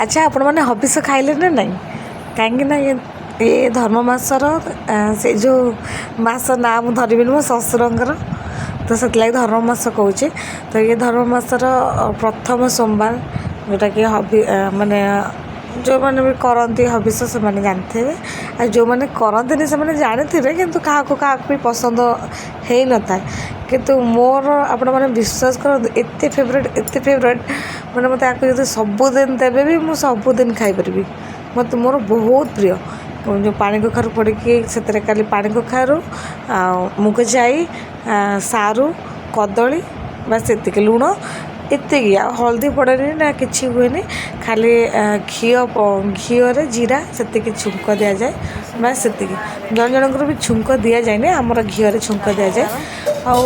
ଆଚ୍ଛା ଆପଣମାନେ ହବିଷ ଖାଇଲେ ନା ନାହିଁ? କାହିଁକିନା ଏ ଧର୍ମ ମାସର ସେ ଯେଉଁ ମାସ ନାଁ ମୁଁ ଧରିବିନି ମୋ ଶ୍ୱଶୁରଙ୍କର, ତ ସେଥିଲାଗି ଧର୍ମ ମାସ କହୁଛି। ତ ଏ ଧର୍ମ ମାସର ପ୍ରଥମ ସୋମବାର ଯେଉଁଟାକି ମାନେ ଯେଉଁମାନେ ବି କରନ୍ତି ହବିଷ ସେମାନେ ଜାଣିଥିବେ, ଆଉ ଯେଉଁମାନେ କରନ୍ତିନି ସେମାନେ ଜାଣିଥିବେ, କିନ୍ତୁ କାହାକୁ କାହାକୁ ବି ପସନ୍ଦ ହେଇନଥାଏ। କିନ୍ତୁ ମୋର ଆପଣମାନେ ବିଶ୍ୱାସ କରନ୍ତୁ ଏତେ ଫେଭରେଟ୍ ମାନେ ମୋତେ ଆକୁ ଯଦି ସବୁଦିନ ଦେବେ ବି ମୁଁ ସବୁଦିନ ଖାଇପାରିବି। ମୋର ବହୁତ ପ୍ରିୟ। ଯେଉଁ ପାଣି କଖାରୁ ପଡ଼ିକି ସେଥିରେ ଖାଲି ପାଣି କଖାରୁ ଆଉ ମୁଗ ଯାଇ, ସାରୁ, କଦଳୀ, ବାସ୍ ଏତିକି, ଲୁଣ ଏତିକି, ଆଉ ହଳଦୀ ପଡ଼େନି ନା କିଛି ହୁଏନି, ଖାଲି ଘିଅରେ ଜିରା ସେତିକି ଛୁଙ୍କ ଦିଆଯାଏ, ବାସ୍ ସେତିକି। ଜଣ ଜଣଙ୍କର ବି ଛୁଙ୍କ ଦିଆଯାଏନି, ଆମର ଘିଅରେ ଛୁଙ୍କ ଦିଆଯାଏ। ଆଉ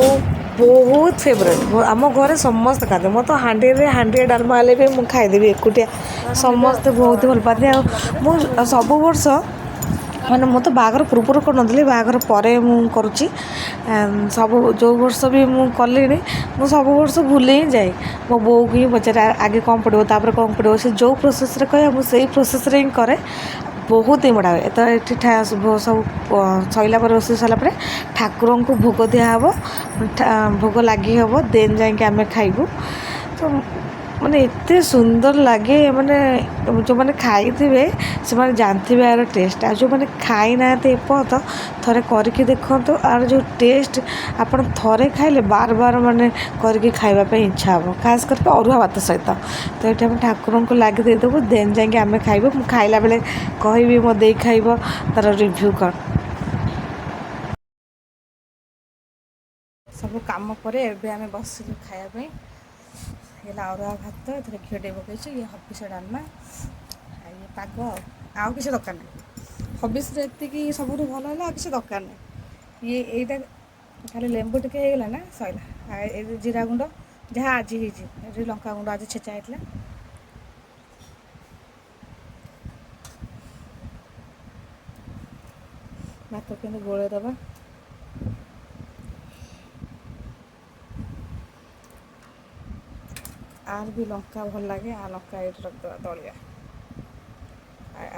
ବହୁତ ଫେଭରେଟ୍, ଆମ ଘରେ ସମସ୍ତେ ଖାଆନ୍ତି। ମୋର ତ ହାଣ୍ଡିଏ ଡାଲମା ହେଲେ ବି ମୁଁ ଖାଇଦେବି ଏକୁଟିଆ। ସମସ୍ତେ ବହୁତ ଭଲ ପାଆନ୍ତି। ଆଉ ମୁଁ ସବୁ ବର୍ଷ ମାନେ ମୁଁ ତ ବାହାଘର ପୂର୍ବରୁ କରୁନଥିଲି, ବାହାଘର ପରେ ମୁଁ କରୁଛି। ଯେଉଁ ବର୍ଷ ବି ମୁଁ କଲିଣି ମୁଁ ସବୁ ବର୍ଷ ଭୁଲି ହିଁ ଯାଏ। ମୋ ବୋଉକୁ ହିଁ ପଚାରେ ଆଗେ କ'ଣ ପଡ଼ିବ, ତାପରେ କ'ଣ ପଡ଼ିବ, ସେ ଯେଉଁ ପ୍ରୋସେସ୍ରେ କହିବ ମୁଁ ସେଇ ପ୍ରୋସେସ୍ରେ ହିଁ କରେ। ବହୁତ ହିଁ ବଢ଼ିଆ ହୁଏ। ତ ଏଠି ସବୁ ସରିଲା ପରେ, ରୋଷେଇ ସରିଲା ପରେ ଠାକୁରଙ୍କୁ ଭୋଗ ଦିଆହେବ, ଭୋଗ ଲାଗି ହେବ, ଦେନ୍ ଯାଇକି ଆମେ ଖାଇବୁ। ତ ମାନେ ଏତେ ସୁନ୍ଦର ଲାଗେ, ମାନେ ଯେଉଁମାନେ ଖାଇଥିବେ ସେମାନେ ଜାଣିଥିବେ ଆର ଟେଷ୍ଟ। ଆଉ ଯେଉଁମାନେ ଖାଇନାହାନ୍ତି ଏପର୍ଯ୍ୟନ୍ତ ଥରେ କରିକି ଦେଖନ୍ତୁ, ଆର ଯେଉଁ ଟେଷ୍ଟ ଆପଣ ଥରେ ଖାଇଲେ ବାର ମାନେ କରିକି ଖାଇବା ପାଇଁ ଇଚ୍ଛା ହେବ, ଖାସ୍ କରିକି ଅରୁଆ ଭାତ ସହିତ। ତ ଏଠି ଆମେ ଠାକୁରଙ୍କୁ ଲାଗି ଦେଇଦେବୁ, ଦେନ୍ ଯାଇକି ଆମେ ଖାଇବୁ। ମୁଁ ଖାଇଲା ବେଳେ କହିବି ମୋ ଦେଇ ଖାଇବ ତା'ର ରିଭ୍ୟୁ କ'ଣ। ସବୁ କାମ ପରେ ଏବେ ଆମେ ବସିଲୁ ଖାଇବା ପାଇଁ। ହେଲା ଅରୁଆ ଭାତ, ଏଥିରେ ଘିଅ ଟିକେ ପକାଇଛୁ, ଇଏ ହବିଷ ଡାଲମା, ଇଏ ପାଗ। ଆଉ କିଛି ଦରକାର ନାହିଁ। ହବିଷରେ ଏତିକି ସବୁଠୁ ଭଲ ହେଲା, ଆଉ କିଛି ଦରକାର ନାହିଁ। ଏଇଟା ଖାଲି ଲେମ୍ବୁ ଟିକେ ହେଇଗଲା ନା ସଇଲା। ଏ ଜିରା ଗୁଣ୍ଡ ଯାହା ଆଜି ହେଇଛି, ଏଠି ଲଙ୍କାଗୁଣ୍ଡ ଆଜି ଛେଚା ହେଇଥିଲା। ଭାତ କେମିତି ଗୋଳେଇ ଦେବା, ଆର ବି ଲଙ୍କା ଭଲ ଲାଗେ, ଲଙ୍କା ଏଇଠି ରଖିଦେବା ଦଳିବା।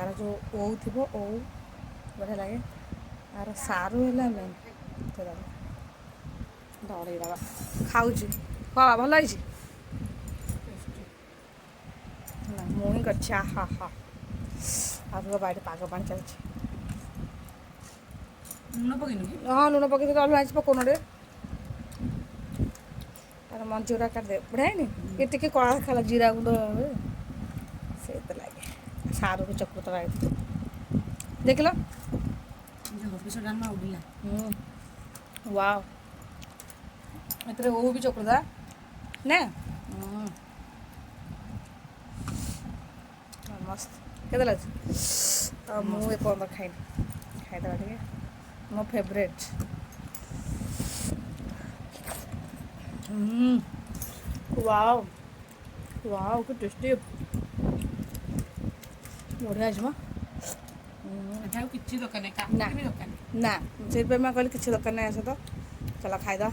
ଆର ଯେଉଁ ଓଉ ଥିବ, ଓଉ ବଢ଼ିଆ ଲାଗେ। ଆର ସାରୁ ହେଲା ମେନ୍, ଦଳେଇ ଦେବା। ଖାଉଛି ଭଲ ହେଇଛି ହେଲା, ମୁଁ ହିଁ କରିଛି। ଆଉ ବାଡ଼ି ପାଗ ପାଣି ଚାଲିଛି। ଲୁଣ ପକେଇନି? ହଁ ଲୁଣ ପକେଇଦେଲେ ଅଲଗା ହେଇଛି, ପକଉନ ଟିକେ। ତାର ମଞ୍ଜି ଗୁଡ଼ା କାଟିଦେବେ, ବଢ଼ିଆ ହେଇନି? ଏ ଟିକେ କଳା ଦେଖାଗଲା ଜିରା ଗୁଣ୍ଡ ସେଇଥିଲାଗି। ସାରୁକୁ ଚକୁଟିବା ଏଇଠି, ଦେଖିଲ ହବିଷ ଡାଲମା ଉଡ଼ିଲା। ୱାଓ, ଏଥିରେ ଓଉ ବି ଚକୁଟିବା ନା। ମସ୍ତ, କେତେ ଲାଗୁଛି? ମୁଁ ଏପର୍ଯ୍ୟନ୍ତ ଖାଇନି, ଖାଇଦେବା ଟିକେ, ମୋ ଫେଭରେଟ୍। ୱାଓ ୱାଓ, କି ଟେଷ୍ଟି, ବଢ଼ିଆ ହେଇଛି ମ। ଆଉ କିଛି ଦରକାର ନାହିଁ, ନା ନା, ସେଇଥିପାଇଁ ମୁଁ କହିଲି କିଛି ଦରକାର ନାହିଁ। ଆସ ତ ଚାଲ ଖାଇଦେବା।